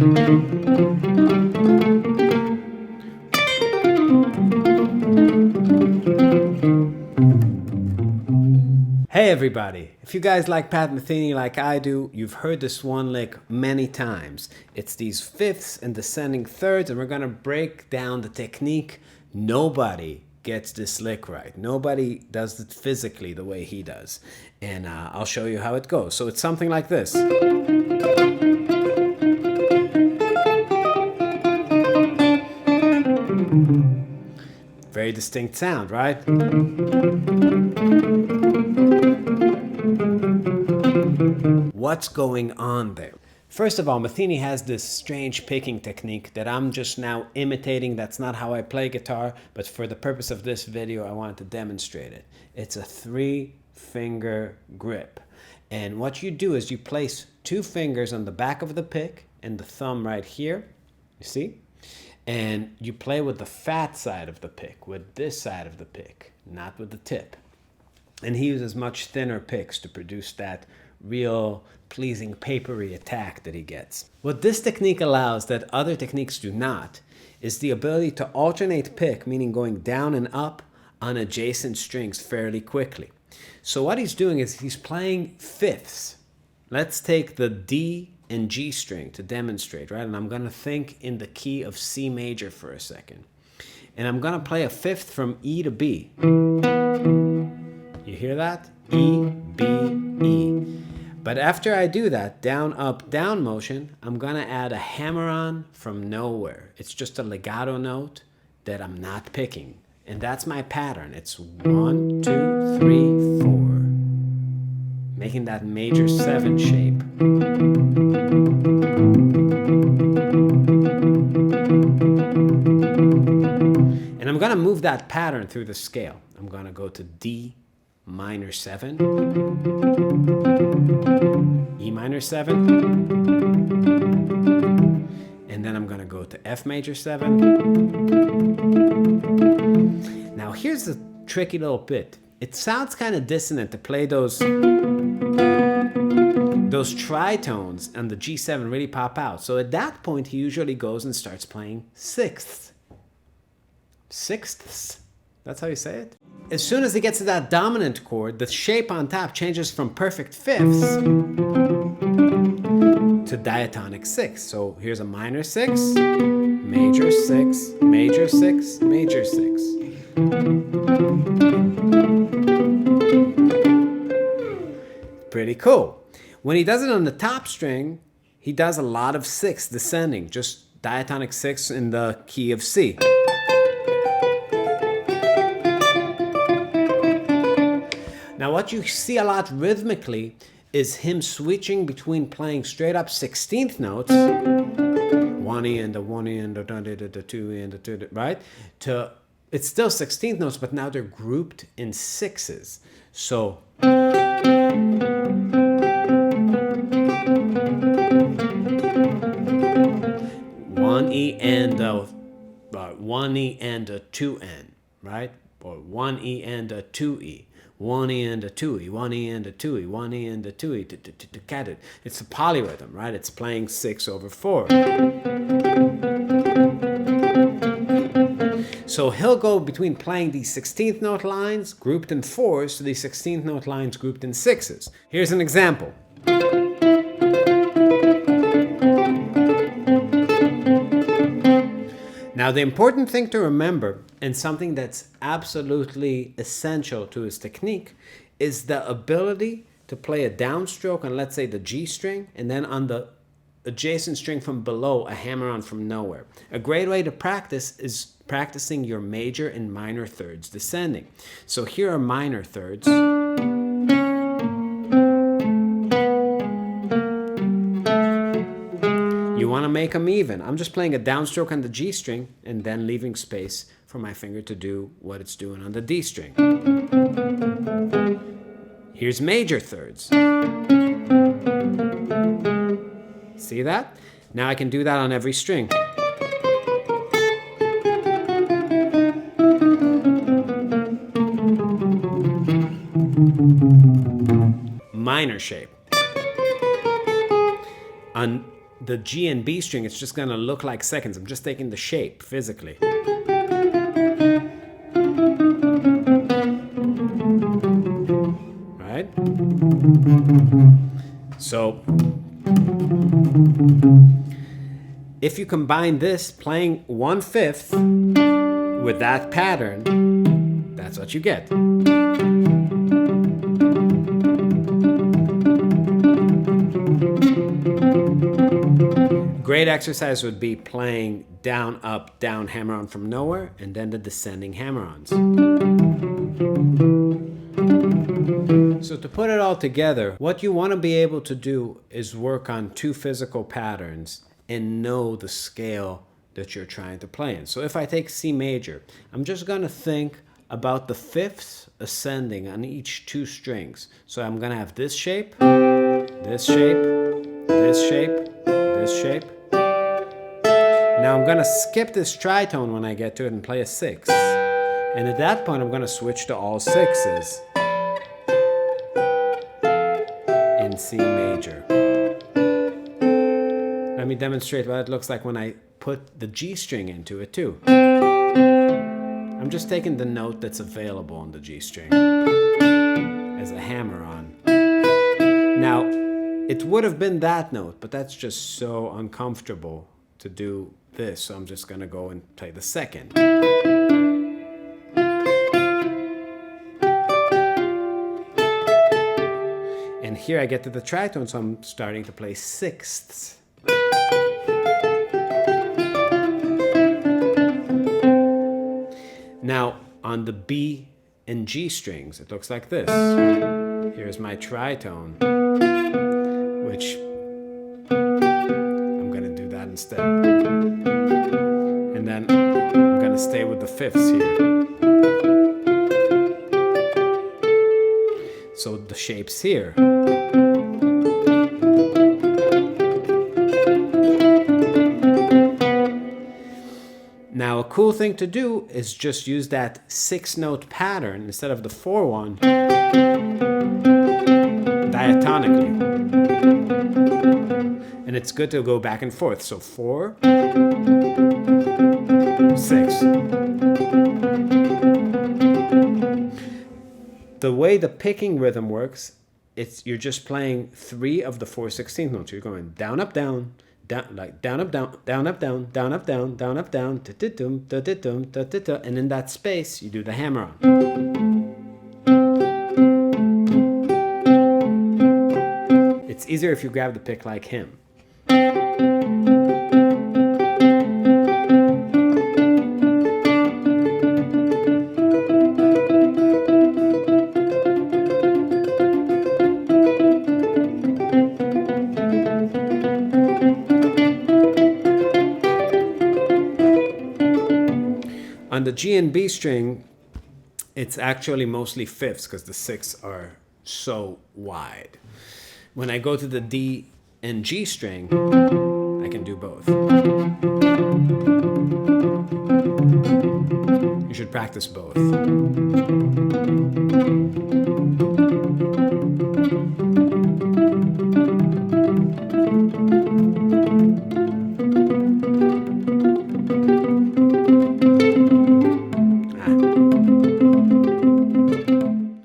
Hey everybody, if you guys like Pat Metheny like I do, you've heard this one lick many times. It's these fifths and descending thirds, and we're gonna break down the technique. Nobody gets this lick right. Nobody does it physically the way he does. And I'll show you how it goes. So it's something like this. Very distinct sound, right? What's going on there? First of all, Metheny has this strange picking technique that I'm just now imitating. That's not how I play guitar, but for the purpose of this video, I wanted to demonstrate it. It's a 3-finger grip. And what you do is you place 2 fingers on the back of the pick and the thumb right here, you see? And you play with the fat side of the pick, with this side of the pick, not with the tip. And he uses much thinner picks to produce that real pleasing papery attack that he gets. What this technique allows that other techniques do not is the ability to alternate pick, meaning going down and up on adjacent strings fairly quickly. So what he's doing is he's playing fifths. Let's take the D and G string to demonstrate, right? And I'm gonna think in the key of C major for a second. And I'm gonna play a fifth from E to B. You hear that? E, B, E. But after I do that down, up, down motion, I'm gonna add a hammer-on from nowhere. It's just a legato note that I'm not picking. And that's my pattern. It's 1, 2, 3, 4. Making that major 7 shape. And I'm gonna move that pattern through the scale. I'm gonna go to D minor 7, E minor 7, and then I'm gonna go to F major 7. Now here's the tricky little bit. It sounds kind of dissonant to play those tritones and the G7 really pop out. So at that point he usually goes and starts playing sixths. Sixths? That's how you say it? As soon as he gets to that dominant chord, the shape on top changes from perfect fifths to diatonic sixths. So here's a minor 6, major 6, major 6, major 6. Pretty cool. When he does it on the top string, he does a lot of 6 descending, just diatonic 6 in the key of C. Now what you see a lot rhythmically is him switching between playing straight up 16th notes, 1E and the 1E and the 2E and the 2, right? To, it's still 16th notes, but now they're grouped in 6s. So 1E and a 1E and a 2N, right? Or 1E and a 2E. 1E and a 2E, 1E and a 2E, 1E and a 2E, to cat it. It's a polyrhythm, right? It's playing 6 over 4. So he'll go between playing these 16th note lines grouped in 4s to these 16th note lines grouped in 6s. Here's an example. Now, the important thing to remember, and something that's absolutely essential to his technique, is the ability to play a downstroke on, let's say, the G string, and then on the adjacent string from below, a hammer-on from nowhere. A great way to practice is practicing your major and minor thirds descending. So here are minor thirds. You want to make them even. I'm just playing a downstroke on the G string and then leaving space for my finger to do what it's doing on the D string. Here's major thirds. See that? Now I can do that on every string. Minor shape. On the G and B string, it's just gonna look like seconds. I'm just taking the shape physically. Right? So if you combine this playing 1/5 with that pattern, that's what you get. Great exercise would be playing down, up, down, hammer-on from nowhere, and then the descending hammer-ons. So to put it all together, what you want to be able to do is work on 2 physical patterns and know the scale that you're trying to play in. So if I take C major, I'm just going to think about the fifths ascending on each 2 strings. So I'm going to have this shape, this shape, this shape, this shape. Now I'm going to skip this tritone when I get to it and play a 6. And at that point I'm going to switch to all 6s in C major. Let me demonstrate what it looks like when I put the G string into it too. I'm just taking the note that's available on the G string as a hammer-on. Now, it would have been that note, but that's just so uncomfortable to do this, so I'm just going to go and play the second. And here I get to the tritone, so I'm starting to play sixths. Now, on the B and G strings, it looks like this. Here's my tritone, which I'm going to do that instead. And then I'm going to stay with the fifths here. So the shape's here. Now a cool thing to do is just use that 6-note pattern instead of the 4-1 diatonically. And it's good to go back and forth. So 4, 6. The way the picking rhythm works, you're just playing 3 of the 4 16th notes. You're going down, up, down, down, like down, up, down, down, up, down, down, up, down, down, up, down, and in that space, you do the hammer-on. It's easier if you grab the pick like him. On the G and B string, it's actually mostly fifths because the 6 are so wide. When I go to the D and G string, I can do both. You should practice both.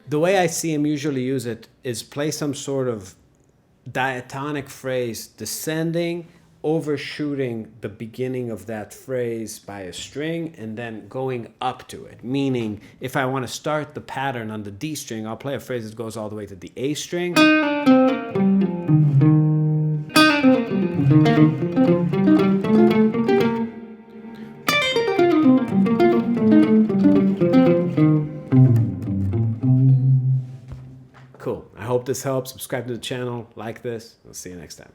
The way I see him usually use it is play some sort of diatonic phrase descending, overshooting the beginning of that phrase by a string, and then going up to it. Meaning, if I want to start the pattern on the D string, I'll play a phrase that goes all the way to the A string. Cool. I hope this helps. Subscribe to the channel, like this. I'll see you next time.